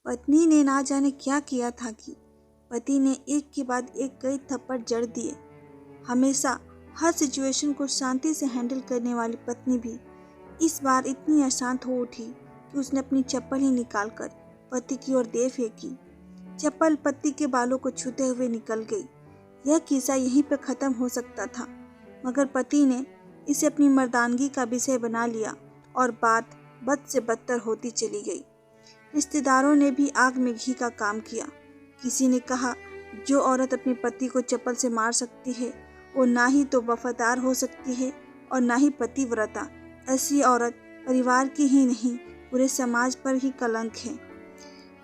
पत्नी ने ना जाने क्या किया था कि पति ने एक के बाद एक कई थप्पड़ जड़ दिए। हमेशा हर सिचुएशन को शांति से हैंडल करने वाली पत्नी भी इस बार इतनी अशांत हो उठी कि उसने अपनी चप्पल ही निकालकर पति की ओर दे फेंकी। चप्पल पति के बालों को छूते हुए निकल गई। यह किस्सा यहीं पर खत्म हो सकता था, मगर पति ने इसे अपनी मर्दानगी का विषय बना लिया और बात बद से बदतर होती चली गई। रिश्तेदारों ने भी आग में घी का काम किया। किसी ने कहा, जो औरत अपने पति को चप्पल से मार सकती है वो ना ही तो वफादार हो सकती है और ना ही पतिव्रता। ऐसी औरत परिवार की ही नहीं पूरे समाज पर ही कलंक है।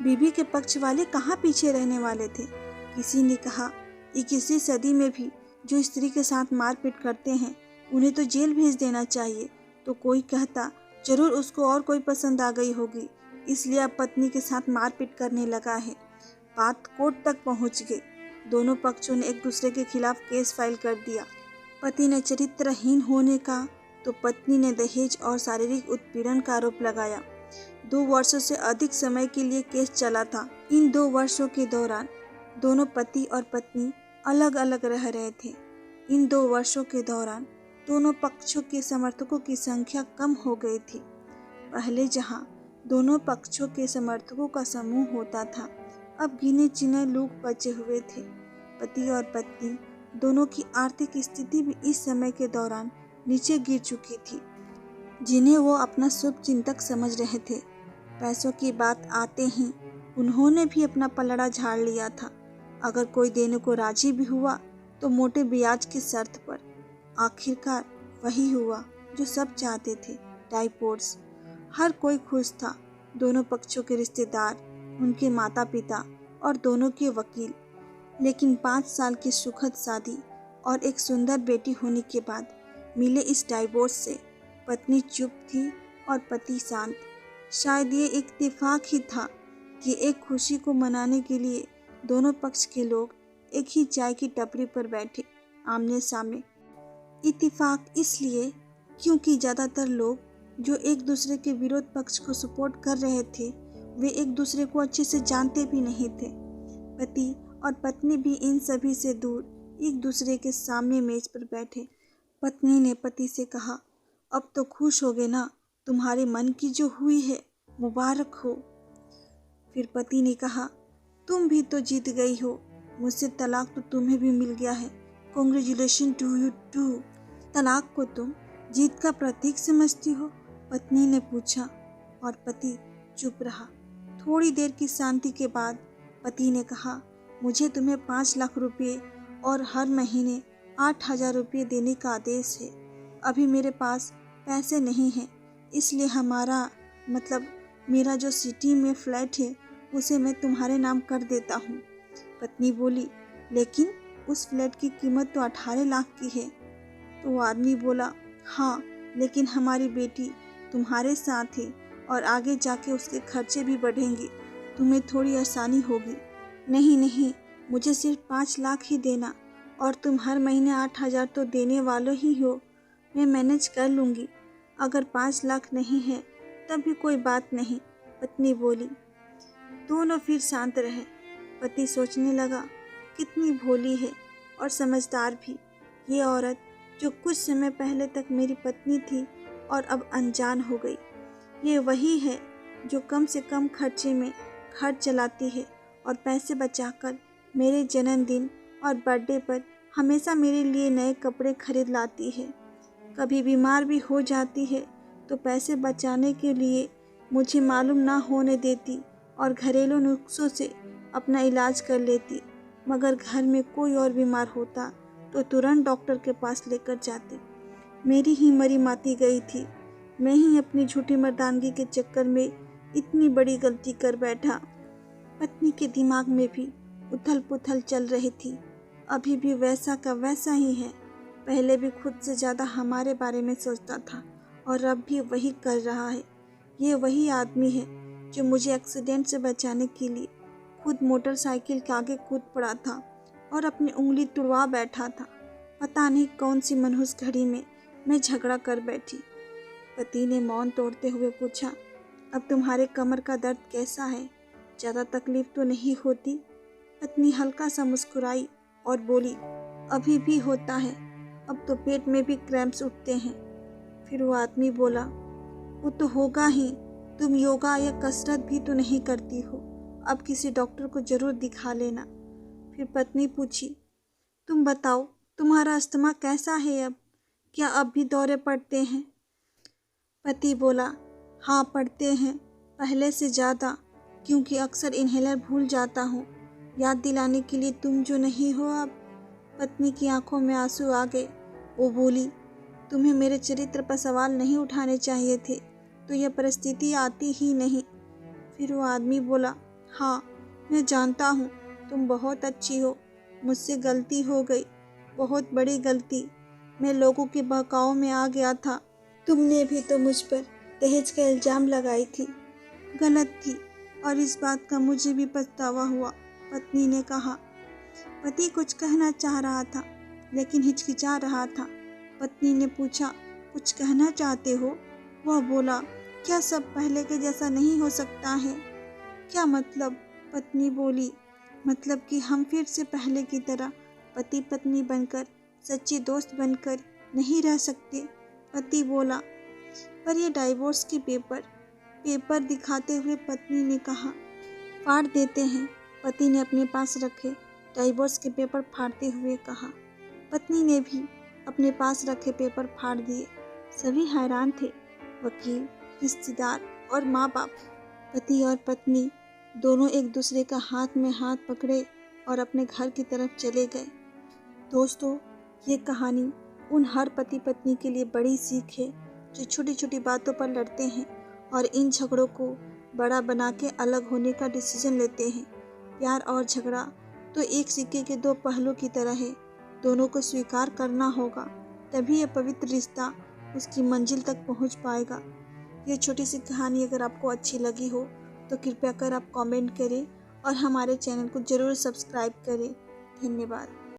बीबी के पक्ष वाले कहाँ पीछे रहने वाले थे। किसी ने कहा, 21वीं सदी में भी जो स्त्री के साथ मारपीट करते हैं उन्हें तो जेल भेज देना चाहिए। तो कोई कहता, जरूर उसको और कोई पसंद आ गई होगी, इसलिए अब पत्नी के साथ मारपीट करने लगा है। बात कोर्ट तक पहुंच गई। दोनों पक्षों ने एक दूसरे के खिलाफ केस फाइल कर दिया। पति ने चरित्रहीन होने का तो पत्नी ने दहेज और शारीरिक उत्पीड़न का आरोप लगाया। 2 वर्षों से अधिक समय के लिए केस चला था। इन 2 वर्षों के दौरान दोनों पति और पत्नी अलग अलग रह रहे थे। इन 2 वर्षों के दौरान दोनों पक्षों के समर्थकों की संख्या कम हो गई थी। पहले जहां दोनों पक्षों के समर्थकों का समूह होता था, अब गिने चुने लोग बचे हुए थे। पति और पत्नी दोनों की आर्थिक स्थिति भी इस समय के दौरान नीचे गिर चुकी थी, जिन्हें वो अपना शुभ चिंतक समझ रहे थे। पैसों की बात आते ही उन्होंने भी अपना पलड़ा झाड़ लिया था। अगर कोई देने को राजी भी हुआ तो मोटे ब्याज की शर्त पर। आखिरकार वही हुआ जो सब चाहते थे, डाइवोर्स। हर कोई खुश था, दोनों पक्षों के रिश्तेदार, उनके माता पिता और दोनों के वकील। लेकिन 5 साल की सुखद शादी और एक सुंदर बेटी होने के बाद मिले इस डाइवोर्स से पत्नी चुप थी और पति शांत। शायद ये इत्तेफाक ही था कि एक खुशी को मनाने के लिए दोनों पक्ष के लोग एक ही चाय की टपरी पर बैठे, आमने सामने। इत्तेफाक इसलिए क्योंकि ज़्यादातर लोग जो एक दूसरे के विरोध पक्ष को सपोर्ट कर रहे थे वे एक दूसरे को अच्छे से जानते भी नहीं थे। पति और पत्नी भी इन सभी से दूर एक दूसरे के सामने मेज पर बैठे। पत्नी ने पति से कहा, अब तो खुश हो गए ना, तुम्हारे मन की जो हुई है मुबारक हो। फिर पति ने कहा, तुम भी तो जीत गई हो, मुझसे तलाक तो तुम्हें भी मिल गया है, कॉन्ग्रेचुलेशन टू यू टू। तलाक को तुम जीत का प्रतीक समझती हो? पत्नी ने पूछा और पति चुप रहा। थोड़ी देर की शांति के बाद पति ने कहा, मुझे तुम्हें 5 लाख रुपये और हर महीने 8,000 रुपये देने का आदेश है। अभी मेरे पास पैसे नहीं हैं, इसलिए मेरा जो सिटी में फ्लैट है उसे मैं तुम्हारे नाम कर देता हूँ। पत्नी बोली, लेकिन उस फ्लैट की कीमत तो 18 लाख की है। तो वो आदमी बोला, हाँ, लेकिन हमारी बेटी तुम्हारे साथ है और आगे जाके उसके खर्चे भी बढ़ेंगे, तुम्हें थोड़ी आसानी होगी। नहीं नहीं, मुझे सिर्फ 5 लाख ही देना और तुम हर महीने 8,000 तो देने वाले ही हो, मैं मैनेज कर लूँगी। अगर 5 लाख नहीं है तब भी कोई बात नहीं, पत्नी बोली। दोनों फिर शांत रहे। पति सोचने लगा, कितनी भोली है और समझदार भी ये औरत, जो कुछ समय पहले तक मेरी पत्नी थी और अब अनजान हो गई। ये वही है जो कम से कम खर्चे में घर चलाती है और पैसे बचाकर मेरे जन्मदिन और बर्थडे पर हमेशा मेरे लिए नए कपड़े खरीद लाती है। कभी बीमार भी हो जाती है तो पैसे बचाने के लिए मुझे मालूम ना होने देती और घरेलू नुस्खों से अपना इलाज कर लेती। मगर घर में कोई और बीमार होता तो तुरंत डॉक्टर के पास लेकर जाती। मेरी ही मरी माती गई थी। मैं ही अपनी झूठी मर्दानगी के चक्कर में इतनी बड़ी गलती कर बैठा। पत्नी के दिमाग में भी उथल पुथल चल रही थी। अभी भी वैसा का वैसा ही है। पहले भी खुद से ज़्यादा हमारे बारे में सोचता था और अब भी वही कर रहा है। ये वही आदमी है जो मुझे एक्सीडेंट से बचाने के लिए खुद मोटरसाइकिल के आगे कूद पड़ा था और अपनी उंगली तुड़वा बैठा था। पता नहीं कौन सी मनहूस घड़ी में मैं झगड़ा कर बैठी। पति ने मौन तोड़ते हुए पूछा, अब तुम्हारे कमर का दर्द कैसा है? ज़्यादा तकलीफ तो नहीं होती? पत्नी हल्का सा मुस्कुराई और बोली, अभी भी होता है, अब तो पेट में भी क्रैम्प्स उठते हैं। फिर वो आदमी बोला, वो तो होगा ही, तुम योगा या कसरत भी तो नहीं करती हो, अब किसी डॉक्टर को जरूर दिखा लेना। फिर पत्नी पूछी, तुम बताओ, तुम्हारा अस्थमा कैसा है अब? क्या अब भी दौरे पड़ते हैं? पति बोला, हाँ पड़ते हैं, पहले से ज़्यादा, क्योंकि अक्सर इन्हेलर भूल जाता हूँ, याद दिलाने के लिए तुम जो नहीं हो अब। पत्नी की आंखों में आंसू आ गए। वो बोली, तुम्हें मेरे चरित्र पर सवाल नहीं उठाने चाहिए थे, तो यह परिस्थिति आती ही नहीं। फिर वो आदमी बोला, हाँ मैं जानता हूँ, तुम बहुत अच्छी हो, मुझसे गलती हो गई, बहुत बड़ी गलती। मैं लोगों के बहकाव में आ गया था। तुमने भी तो मुझ पर दहेज का इल्ज़ाम लगाई थी, गलत थी, और इस बात का मुझे भी पछतावा हुआ, पत्नी ने कहा। पति कुछ कहना चाह रहा था, लेकिन हिचकिचा रहा था। पत्नी ने पूछा, कुछ कहना चाहते हो? वह बोला, क्या सब पहले के जैसा नहीं हो सकता है? क्या मतलब? पत्नी बोली, मतलब कि हम फिर से पहले की तरह पति पत्नी बनकर, सच्ची दोस्त बनकर नहीं रह सकते? पति बोला, पर ये डाइवोर्स के पेपर दिखाते हुए पत्नी ने कहा, फाड़ देते हैं। पति ने अपने पास रखे डाइवोर्स के पेपर फाड़ते हुए कहा। पत्नी ने भी अपने पास रखे पेपर फाड़ दिए। सभी हैरान थे, वकील, रिश्तेदार और माँ बाप। पति और पत्नी दोनों एक दूसरे का हाथ में हाथ पकड़े और अपने घर की तरफ चले गए। दोस्तों, ये कहानी उन हर पति पत्नी के लिए बड़ी सीख है जो छोटी छोटी बातों पर लड़ते हैं और इन झगड़ों को बड़ा बना के अलग होने का डिसीजन लेते हैं। प्यार और झगड़ा तो एक सिक्के के दो पहलू की तरह है, दोनों को स्वीकार करना होगा, तभी यह पवित्र रिश्ता उसकी मंजिल तक पहुंच पाएगा। ये छोटी सी कहानी अगर आपको अच्छी लगी हो तो कृपया कर आप कमेंट करें और हमारे चैनल को ज़रूर सब्सक्राइब करें। धन्यवाद।